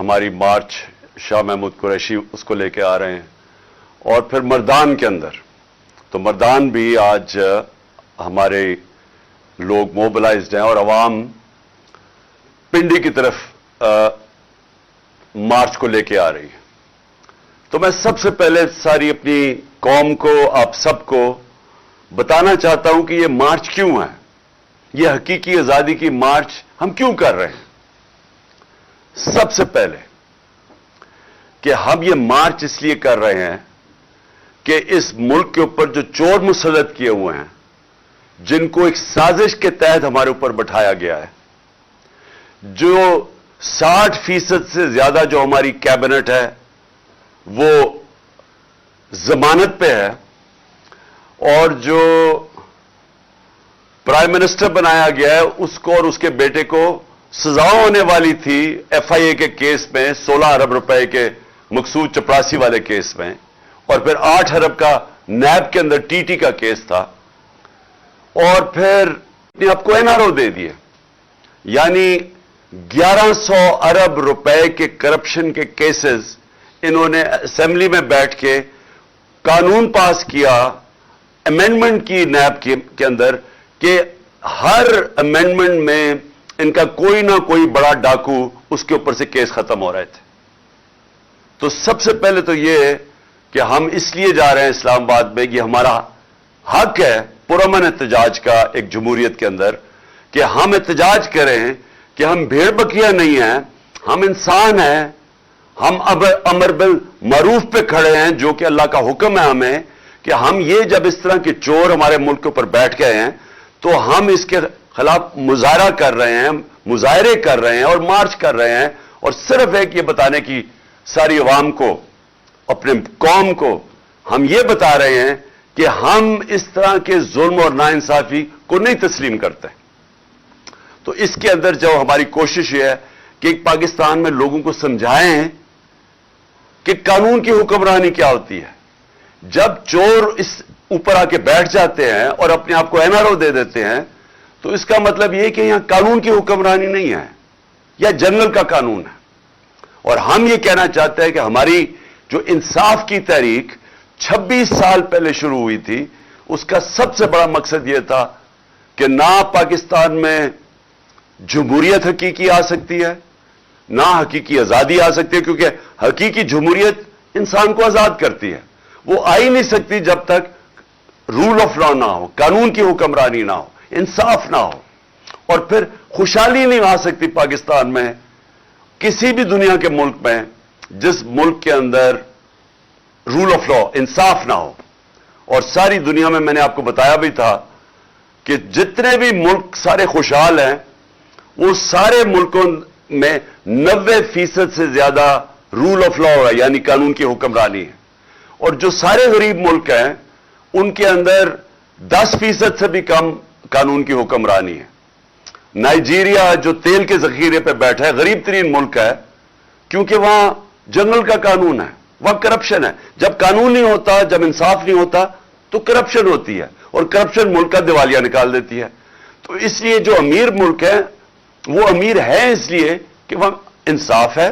हमारी मार्च शाह महमूद कुरैशी उसको लेके आ रहे हैं, और फिर मर्दान के अंदर, तो मर्दान भी आज हमारे लोग मोबिलाइज्ड हैं और अवाम पिंडी की तरफ मार्च को लेके आ रही है। तो मैं सबसे पहले सारी अपनी कौम को, आप सबको बताना चाहता हूं कि ये मार्च क्यों है, ये हकीकी आजादी की मार्च हम क्यों कर रहे हैं। सबसे पहले कि हम ये मार्च इसलिए कर रहे हैं कि इस मुल्क के ऊपर जो चोर मुसल्लत किए हुए हैं, जिनको एक साजिश के तहत हमारे ऊपर बैठाया गया है, जो 60% से ज्यादा जो हमारी कैबिनेट है वो जमानत पे है, और जो प्राइम मिनिस्टर बनाया गया है उसको और उसके बेटे को सजा होने वाली थी FIA के केस में 16 अरब रुपए के मकसूद चपरासी वाले केस में, और फिर 8 अरब का नैब के अंदर TT का केस था, और फिर आपको NRO दे दिए। यानी 1100 अरब रुपए के करप्शन के केसेस इन्होंने असेंबली में बैठ के कानून पास किया, अमेंडमेंट की नैब के अंदर, कि हर अमेंडमेंट में इनका कोई ना कोई बड़ा डाकू उसके ऊपर से केस खत्म हो रहे थे। तो सबसे पहले तो ये कि हम इसलिए जा रहे हैं इस्लामाबाद में, ये हमारा हक है पुरअमन एहतजाज का एक जमहूरियत के अंदर, कि हम एहतजाज करें कि हम भेड़ बकरियां नहीं हैं, हम इंसान हैं, हम अब अमर बिल मरूफ पे खड़े हैं, जो कि अल्लाह का हुक्म है हमें, कि हम ये जब इस तरह के चोर हमारे मुल्क के ऊपर बैठ गए हैं तो हम इसके खिलाफ मुजाहरा कर रहे हैं, मुजाहरे कर रहे हैं और मार्च कर रहे हैं, और सिर्फ एक ये बताने की सारी अवाम को, अपने कौम को हम ये बता रहे हैं कि हम इस तरह के जुल्म और नाइंसाफी को नहीं तस्लीम करते। तो इसके अंदर जो हमारी कोशिश ये है कि पाकिस्तान में लोगों को समझाएं कि कानून की हुक्मरानी क्या होती है। जब चोर इस ऊपर आके बैठ जाते हैं और अपने आप को NRO दे देते हैं, तो इसका मतलब यह कि यहां कानून की हुक्मरानी नहीं है, यह जनरल का कानून है। और हम ये कहना चाहते हैं कि हमारी जो इंसाफ की तहरीक 26 साल पहले शुरू हुई थी, उसका सबसे बड़ा मकसद यह था कि ना पाकिस्तान में जमहूरियत हकीकी आ सकती है, ना हकीकी आजादी आ सकती है, क्योंकि हकीकी जमहूरियत इंसान को आजाद करती है। वो आ ही नहीं सकती जब तक रूल ऑफ लॉ ना हो, कानून की हुक्मरानी ना हो, इंसाफ ना हो, और फिर खुशहाली नहीं आ सकती पाकिस्तान में, किसी भी दुनिया के मुल्क में, जिस मुल्क के अंदर रूल ऑफ लॉ, इंसाफ ना हो। और सारी दुनिया में मैंने आपको बताया भी था कि जितने भी मुल्क सारे खुशहाल हैं, वो सारे मुल्कों में 90% से ज्यादा रूल ऑफ लॉ है, यानी कानून की हुक्मरानी है। और जो सारे गरीब मुल्क हैं उनके अंदर 10% से भी कम कानून की हुक्मरानी है। नाइजीरिया जो तेल के जखीरे पे बैठा है, गरीब तरीन मुल्क है, क्योंकि वहां जंगल का कानून है, वहां करप्शन है। जब कानून नहीं होता, जब इंसाफ नहीं होता, तो करप्शन होती है, और करप्शन मुल्क का दिवालिया निकाल देती है। तो इसलिए जो अमीर मुल्क है वो अमीर है इसलिए कि वहां इंसाफ है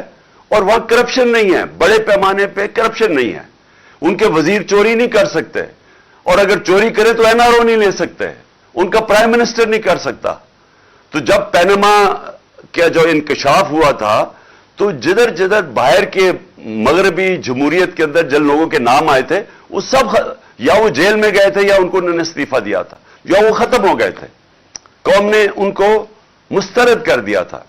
और वहां करप्शन नहीं है, बड़े पैमाने पे करप्शन नहीं है। उनके वजीर चोरी नहीं कर सकते, और अगर चोरी करे तो NRO नहीं ले सकते, उनका प्राइम मिनिस्टर नहीं कर सकता। तो जब पैनामा का जो इंकशाफ हुआ था, तो जिधर जिधर बाहर के मगरबी जमहूरियत के अंदर जिन लोगों के नाम आए थे, वो सब या वो जेल में गए थे, या उनको उन्होंने इस्तीफा दिया था, या वो खत्म हो गए थे, कौम ने उनको मुस्तरद कर दिया था।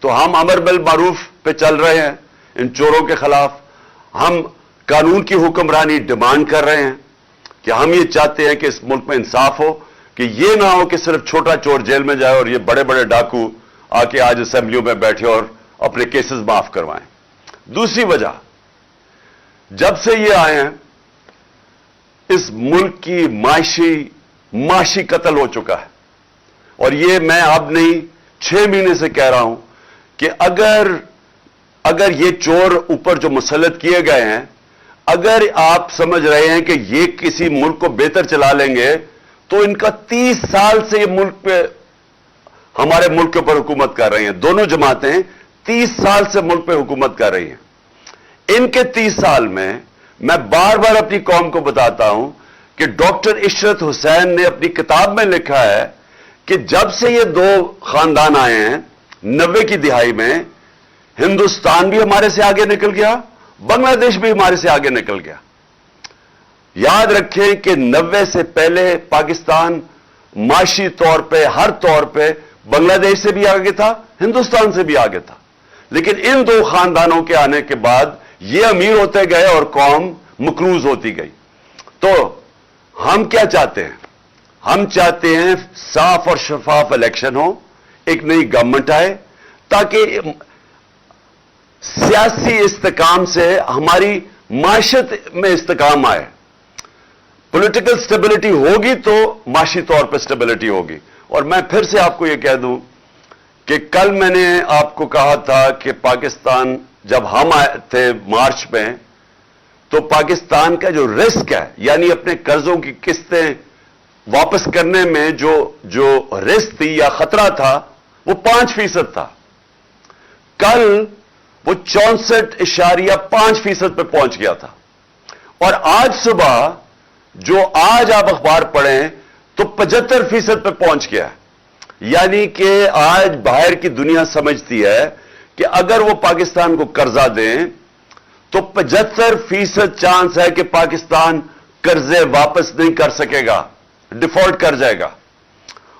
तो हम अमर बिल मारूफ पे चल रहे हैं, इन चोरों के खिलाफ हम कानून की हुक्मरानी डिमांड कर रहे हैं, कि हम ये चाहते हैं कि इस मुल्क में इंसाफ हो, कि ये ना हो कि सिर्फ छोटा चोर जेल में जाए और ये बड़े बड़े डाकू आके आज असेंबलियों में बैठे और अपने केसेस माफ करवाएं। दूसरी वजह, जब से ये आए हैं, इस मुल्क की माशी कत्ल हो चुका है। और ये मैं अब नहीं 6 महीने से कह रहा हूं कि अगर ये चोर ऊपर जो मुसल्लत किए गए हैं, अगर आप समझ रहे हैं कि ये किसी मुल्क को बेहतर चला लेंगे, तो इनका 30 साल से ये मुल्क पे, हमारे मुल्क के ऊपर हुकूमत कर रही हैं। दोनों जमातें 30 साल से मुल्क पे हुकूमत कर रही हैं। इनके 30 साल में मैं बार बार अपनी कौम को बताता हूं कि डॉक्टर इशरत हुसैन ने अपनी किताब में लिखा है कि जब से ये दो खानदान आए हैं 90 की दिहाई में, हिंदुस्तान भी हमारे से आगे निकल गया, बांग्लादेश भी हमारे से आगे निकल गया। याद रखें कि 90 से पहले पाकिस्तान माशी तौर पे, हर तौर पे बांग्लादेश से भी आगे था, हिंदुस्तान से भी आगे था। लेकिन इन दो खानदानों के आने के बाद ये अमीर होते गए और कौम मकरूज होती गई। तो हम क्या चाहते हैं? हम चाहते हैं साफ और शफाफ इलेक्शन हो, एक नई गवर्नमेंट आए, ताकि सियासी इस्तेकाम से हमारी माशत में इस्तेकाम आए। पॉलिटिकल स्टेबिलिटी होगी तो माशी तौर पर स्टेबिलिटी होगी। और मैं फिर से आपको यह कह दूं कि कल मैंने आपको कहा था कि पाकिस्तान, जब हम आए थे मार्च में, तो पाकिस्तान का जो रिस्क है, यानी अपने कर्जों की किस्तें वापस करने में जो रिस्क थी या खतरा था, वो 5% था। कल वो 64.5% पे पहुंच गया था। और आज सुबह जो आज आप अखबार पढ़ें तो 75% पे पहुंच गया है। यानी कि आज बाहर की दुनिया समझती है कि अगर वो पाकिस्तान को कर्जा दें तो 75% चांस है कि पाकिस्तान कर्जे वापस नहीं कर सकेगा, डिफॉल्ट कर जाएगा।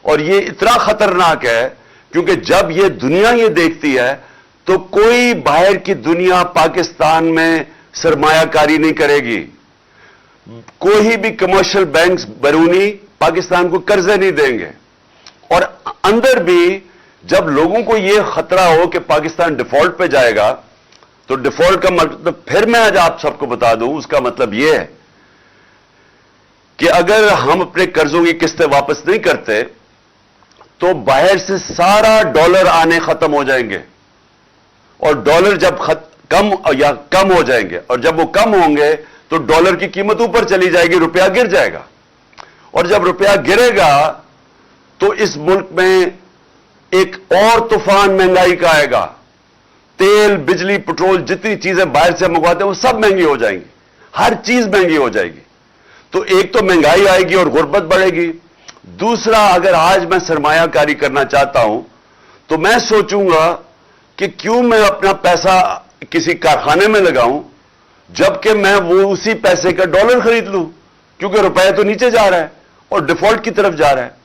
और ये इतना खतरनाक है क्योंकि जब ये दुनिया ये देखती है तो कोई बाहर की दुनिया पाकिस्तान में सरमायाकारी नहीं करेगी। कोई भी कमर्शियल बैंक्स बैरूनी पाकिस्तान को कर्जे नहीं देंगे। और अंदर भी जब लोगों को यह खतरा हो कि पाकिस्तान डिफॉल्ट पे जाएगा, तो डिफॉल्ट का मतलब फिर मैं आज आप सबको बता दूं, उसका मतलब यह है कि अगर हम अपने कर्जों की किस्तें वापस नहीं करते तो बाहर से सारा डॉलर आने खत्म हो जाएंगे। और डॉलर जब कम हो जाएंगे, और जब वो कम होंगे तो डॉलर की कीमत ऊपर चली जाएगी, रुपया गिर जाएगा। और जब रुपया गिरेगा तो इस मुल्क में एक और तूफान महंगाई का आएगा। तेल, बिजली, पेट्रोल, जितनी चीजें बाहर से मंगवाते हैं वो सब महंगी हो जाएंगी, हर चीज महंगी हो जाएगी। तो एक तो महंगाई आएगी और गुर्बत बढ़ेगी। दूसरा, अगर आज मैं सरमायाकारी करना चाहता हूं तो मैं सोचूंगा कि क्यों मैं अपना पैसा किसी कारखाने में लगाऊं जबकि मैं वो उसी पैसे का डॉलर खरीद लूं, क्योंकि रुपया तो नीचे जा रहा है और डिफॉल्ट की तरफ जा रहा है।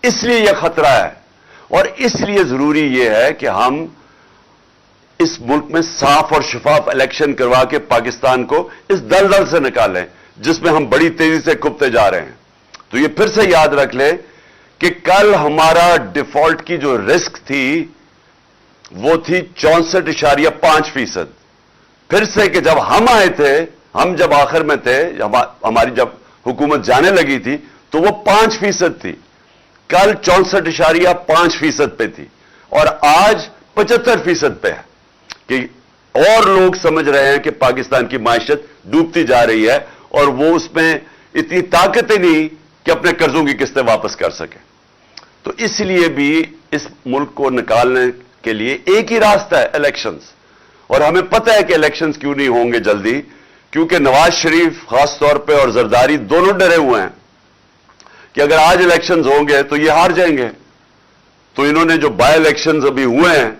इसलिए यह खतरा है। और इसलिए जरूरी यह है कि हम इस मुल्क में साफ और शफाफ इलेक्शन करवा के पाकिस्तान को इस दलदल से निकालें जिसमें हम बड़ी तेजी से कुबते जा रहे हैं। तो ये फिर से याद रख ले कि कल हमारा डिफॉल्ट की जो रिस्क थी वो थी 64.5%। फिर से कि जब हम आए थे, हम जब आखिर में थे, हमारी जब हुकूमत जाने लगी थी तो वो 5% थी। कल 64.5% पे थी और आज 75% पे है। कि और लोग समझ रहे हैं कि पाकिस्तान की मायशत डूबती जा रही है और वो उसमें इतनी ताकत ही नहीं कि अपने कर्जों की किस्तें वापस कर सके। तो इसलिए भी इस मुल्क को निकालने के लिए एक ही रास्ता है, इलेक्शंस। और हमें पता है कि इलेक्शंस क्यों नहीं होंगे जल्दी, क्योंकि नवाज शरीफ खास तौर पे और जरदारी दोनों डरे हुए हैं कि अगर आज इलेक्शंस होंगे तो ये हार जाएंगे। तो इन्होंने जो बाय इलेक्शंस अभी हुए हैं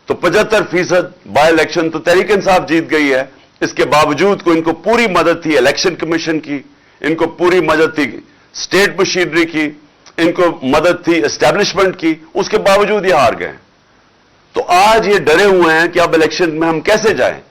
तो 75% बाय इलेक्शन तो तहरीक इंसाफ जीत गई है। इसके बावजूद को इनको पूरी मदद थी इलेक्शन कमीशन की, इनको पूरी मदद थी स्टेट मशीनरी की, इनको मदद थी एस्टैब्लिशमेंट की, उसके बावजूद ये हार गए। तो आज ये डरे हुए हैं कि अब इलेक्शन में हम कैसे जाएं।